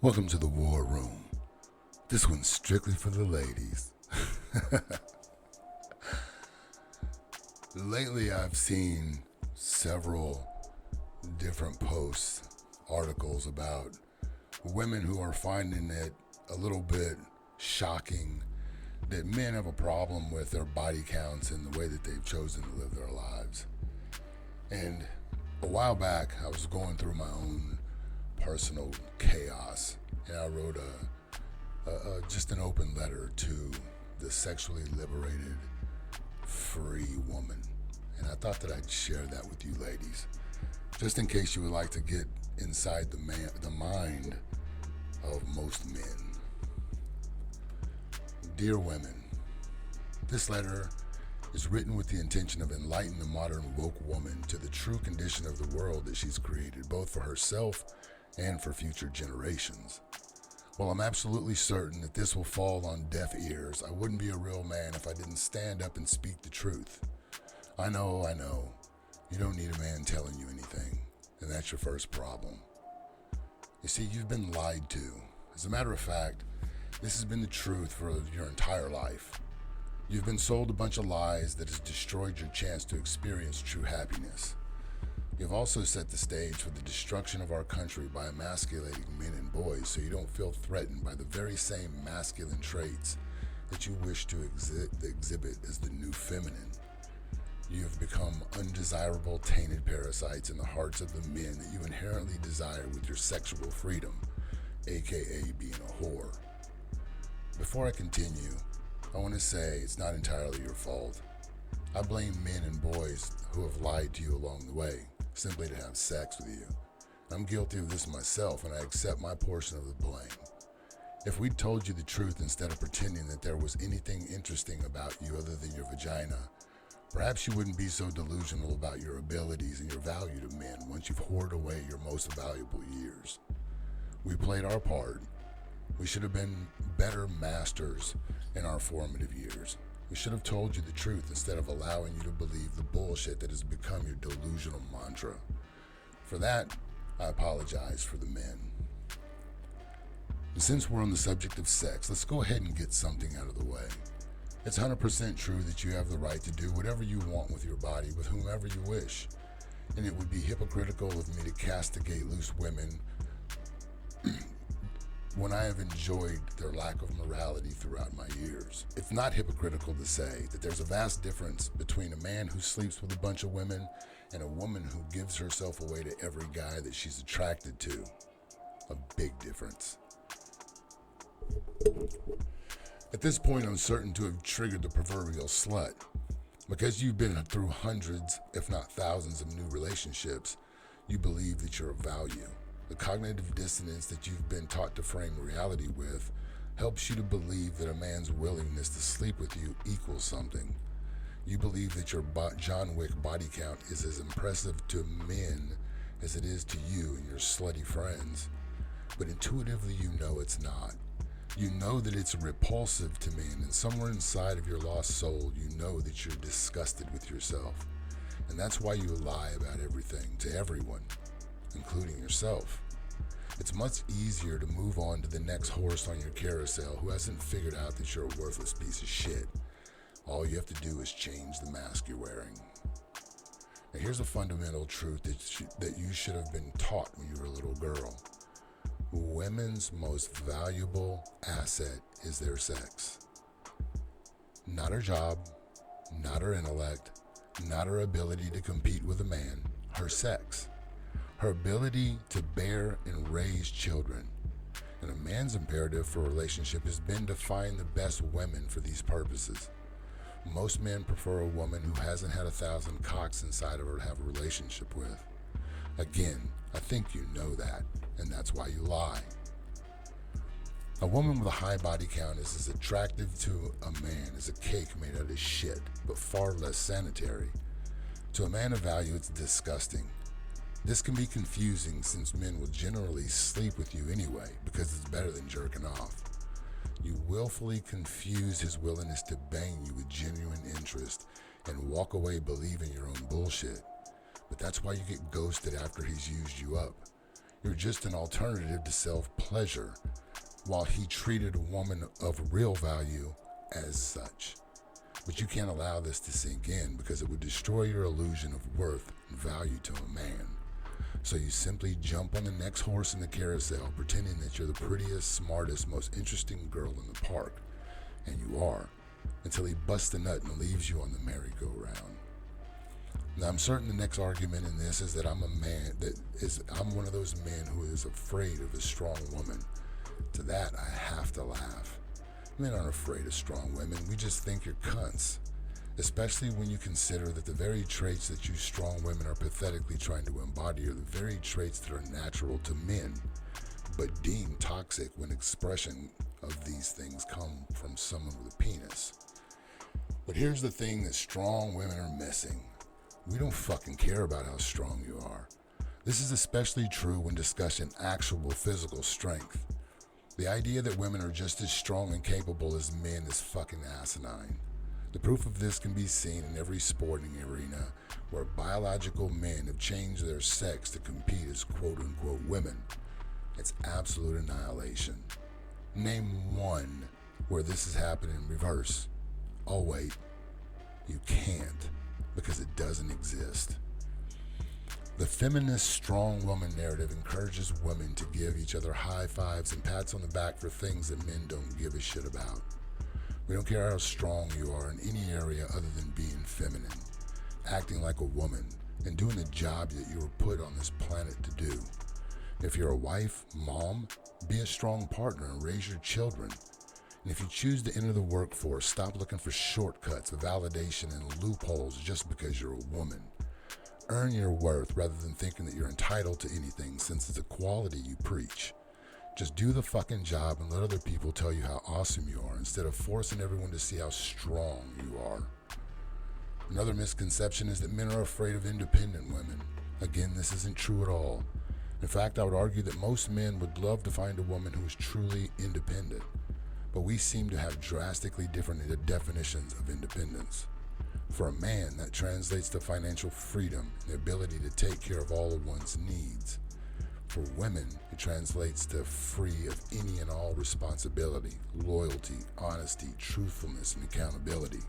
Welcome to the War Room. This one's strictly for the ladies. Lately, I've seen several different posts, articles about women who are finding it a little bit shocking that men have a problem with their body counts and the way that they've chosen to live their lives. And a while back, I was going through my own personal chaos, and I wrote just an open letter to the sexually liberated, free woman. And I thought that I'd share that with you ladies, just in case you would like to get inside the mind of most men. Dear women, this letter is written with the intention of enlightening the modern woke woman to the true condition of the world that she's created, both for herself and for future generations. While I'm absolutely certain that this will fall on deaf ears, I wouldn't be a real man if I didn't stand up and speak the truth. I know, you don't need a man telling you anything, and that's your first problem. You see, you've been lied to. As a matter of fact, this has been the truth for your entire life. You've been sold a bunch of lies that has destroyed your chance to experience true happiness. You've also set the stage for the destruction of our country by emasculating men and boys so you don't feel threatened by the very same masculine traits that you wish to exhibit as the new feminine. You have become undesirable, tainted parasites in the hearts of the men that you inherently desire with your sexual freedom, aka being a whore. Before I continue, I want to say it's not entirely your fault. I blame men and boys who have lied to you along the way, simply to have sex with you. I'm guilty of this myself, and I accept my portion of the blame. If we'd told you the truth instead of pretending that there was anything interesting about you other than your vagina, perhaps you wouldn't be so delusional about your abilities and your value to men once you've whored away your most valuable years. We played our part. We should have been better masters in our formative years. We should have told you the truth instead of allowing you to believe the bullshit that has become your delusional mantra. For that, I apologize for the men. And since we're on the subject of sex, let's go ahead and get something out of the way. It's 100% true that you have the right to do whatever you want with your body with whomever you wish. And it would be hypocritical of me to castigate loose women when I have enjoyed their lack of morality throughout my years. It's not hypocritical to say that there's a vast difference between a man who sleeps with a bunch of women and a woman who gives herself away to every guy that she's attracted to. A big difference. At this point, I'm certain to have triggered the proverbial slut. Because you've been through hundreds, if not thousands, of new relationships, you believe that you're of value. The cognitive dissonance that you've been taught to frame reality with helps you to believe that a man's willingness to sleep with you equals something. You believe that your John Wick body count is as impressive to men as it is to you and your slutty friends. But intuitively you know it's not. You know that it's repulsive to men, and somewhere inside of your lost soul you know that you're disgusted with yourself. And that's why you lie about everything to everyone, including yourself. It's much easier to move on to the next horse on your carousel who hasn't figured out that you're a worthless piece of shit. All you have to do is change the mask you're wearing. Now here's a fundamental truth that you should have been taught when you were a little girl. Women's most valuable asset is their sex. Not her job, not her intellect, not her ability to compete with a man, her sex. Her ability to bear and raise children. And a man's imperative for a relationship has been to find the best women for these purposes. Most men prefer a woman who hasn't had 1,000 cocks inside of her to have a relationship with. Again, I think you know that, and that's why you lie. A woman with a high body count is as attractive to a man as a cake made out of shit, but far less sanitary. To a man of value, it's disgusting. This can be confusing since men will generally sleep with you anyway because it's better than jerking off. You willfully confuse his willingness to bang you with genuine interest and walk away believing your own bullshit. But that's why you get ghosted after he's used you up. You're just an alternative to self-pleasure, while he treated a woman of real value as such. But you can't allow this to sink in because it would destroy your illusion of worth and value to a man. So you simply jump on the next horse in the carousel, pretending that you're the prettiest, smartest, most interesting girl in the park. And you are, until he busts a nut and leaves you on the merry-go-round. Now, I'm certain the next argument in this is that I'm one of those men who is afraid of a strong woman. To that, I have to laugh. Men aren't afraid of strong women. We just think you're cunts. Especially when you consider that the very traits that you strong women are pathetically trying to embody are the very traits that are natural to men, but deemed toxic when expression of these things come from someone with a penis. But here's the thing that strong women are missing. We don't fucking care about how strong you are. This is especially true when discussing actual physical strength. The idea that women are just as strong and capable as men is fucking asinine. The proof of this can be seen in every sporting arena where biological men have changed their sex to compete as quote-unquote women. It's absolute annihilation. Name one where this has happened in reverse. Oh wait, you can't, because it doesn't exist. The feminist strong woman narrative encourages women to give each other high fives and pats on the back for things that men don't give a shit about. We don't care how strong you are in any area other than being feminine, acting like a woman, and doing the job that you were put on this planet to do. If you're a wife, mom, be a strong partner and raise your children. And if you choose to enter the workforce, stop looking for shortcuts, validation, and loopholes just because you're a woman. Earn your worth rather than thinking that you're entitled to anything, since it's a quality you preach. Just do the fucking job and let other people tell you how awesome you are instead of forcing everyone to see how strong you are. Another misconception is that men are afraid of independent women. Again, this isn't true at all. In fact, I would argue that most men would love to find a woman who is truly independent, but we seem to have drastically different definitions of independence. For a man, that translates to financial freedom and the ability to take care of all of one's needs. For women, it translates to free of any and all responsibility, loyalty, honesty, truthfulness, and accountability.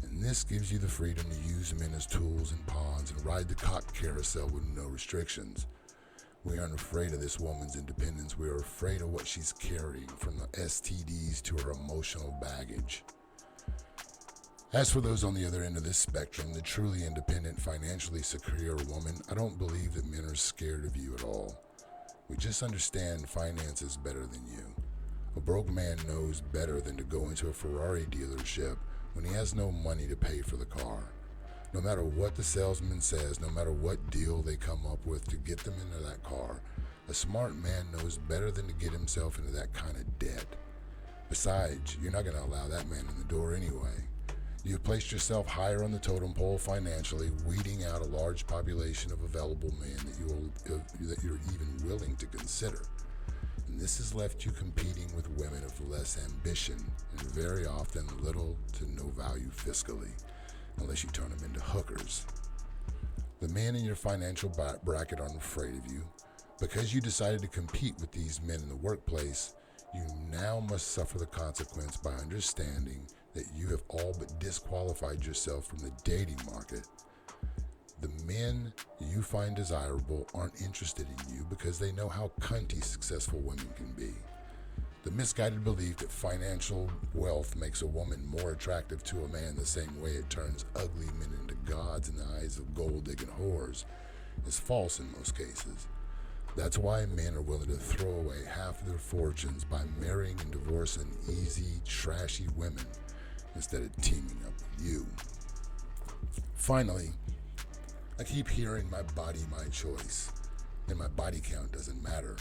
And this gives you the freedom to use men as tools and pawns and ride the cock carousel with no restrictions. We aren't afraid of this woman's independence. We are afraid of what she's carrying, from the STDs to her emotional baggage. As for those on the other end of this spectrum, the truly independent, financially secure woman, I don't believe that men are scared of you at all. We just understand finances better than you. A broke man knows better than to go into a Ferrari dealership when he has no money to pay for the car. No matter what the salesman says, no matter what deal they come up with to get them into that car, a smart man knows better than to get himself into that kind of debt. Besides, you're not going to allow that man in the door anyway. You've placed yourself higher on the totem pole financially, weeding out a large population of available men that you're even willing to consider. And this has left you competing with women of less ambition and very often little to no value fiscally, unless you turn them into hookers. The men in your financial bracket aren't afraid of you. Because you decided to compete with these men in the workplace, you now must suffer the consequence by understanding that you have all but disqualified yourself from the dating market. The men you find desirable aren't interested in you because they know how cunty successful women can be. The misguided belief that financial wealth makes a woman more attractive to a man the same way it turns ugly men into gods in the eyes of gold-digging whores is false in most cases. That's why men are willing to throw away half of their fortunes by marrying and divorcing easy, trashy women instead of teaming up with you. Finally, I keep hearing my body, my choice, and my body count doesn't matter.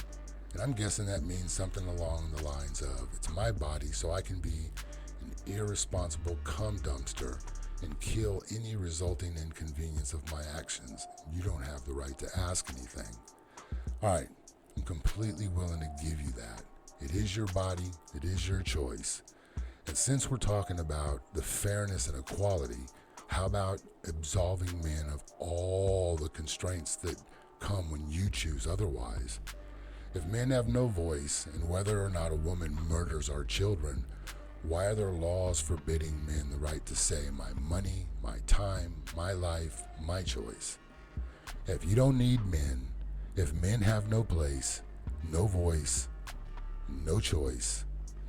And I'm guessing that means something along the lines of, it's my body so I can be an irresponsible cum dumpster and kill any resulting inconvenience of my actions. You don't have the right to ask anything. All right, I'm completely willing to give you that. It is your body, it is your choice. And since we're talking about the fairness and equality, how about absolving men of all the constraints that come when you choose otherwise. If men have no voice in whether or not a woman murders our children, why are there laws forbidding men the right to say, my money, my time, my life, my choice? If you don't need men, if men have no place, no voice, no choice,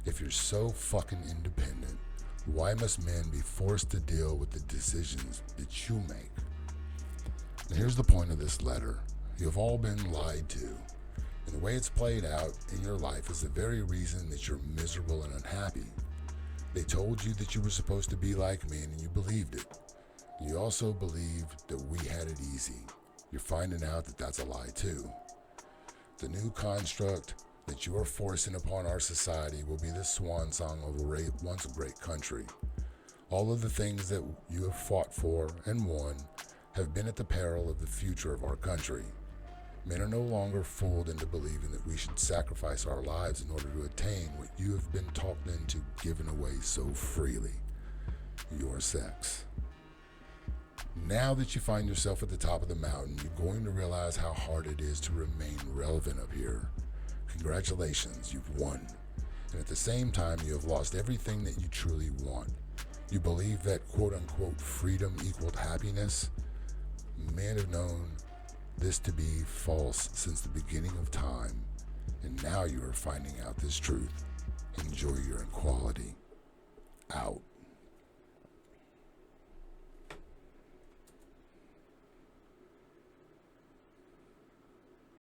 if you're so fucking independent, why must men be forced to deal with the decisions that you make? And here's the point of this letter. You've all been lied to. And the way it's played out in your life is the very reason that you're miserable and unhappy. They told you that you were supposed to be like men and you believed it. You also believed that we had it easy. You're finding out that that's a lie too. The new construct that you are forcing upon our society will be the swan song of a once great country. All of the things that you have fought for and won have been at the peril of the future of our country. Men are no longer fooled into believing that we should sacrifice our lives in order to attain what you have been talked into giving away so freely, your sex. Now that you find yourself at the top of the mountain, you're going to realize how hard it is to remain relevant up here. Congratulations, you've won. And at the same time, you have lost everything that you truly want. You believe that quote-unquote freedom equaled happiness? Men have known this to be false since the beginning of time, and now you are finding out this truth. Enjoy your equality. Out.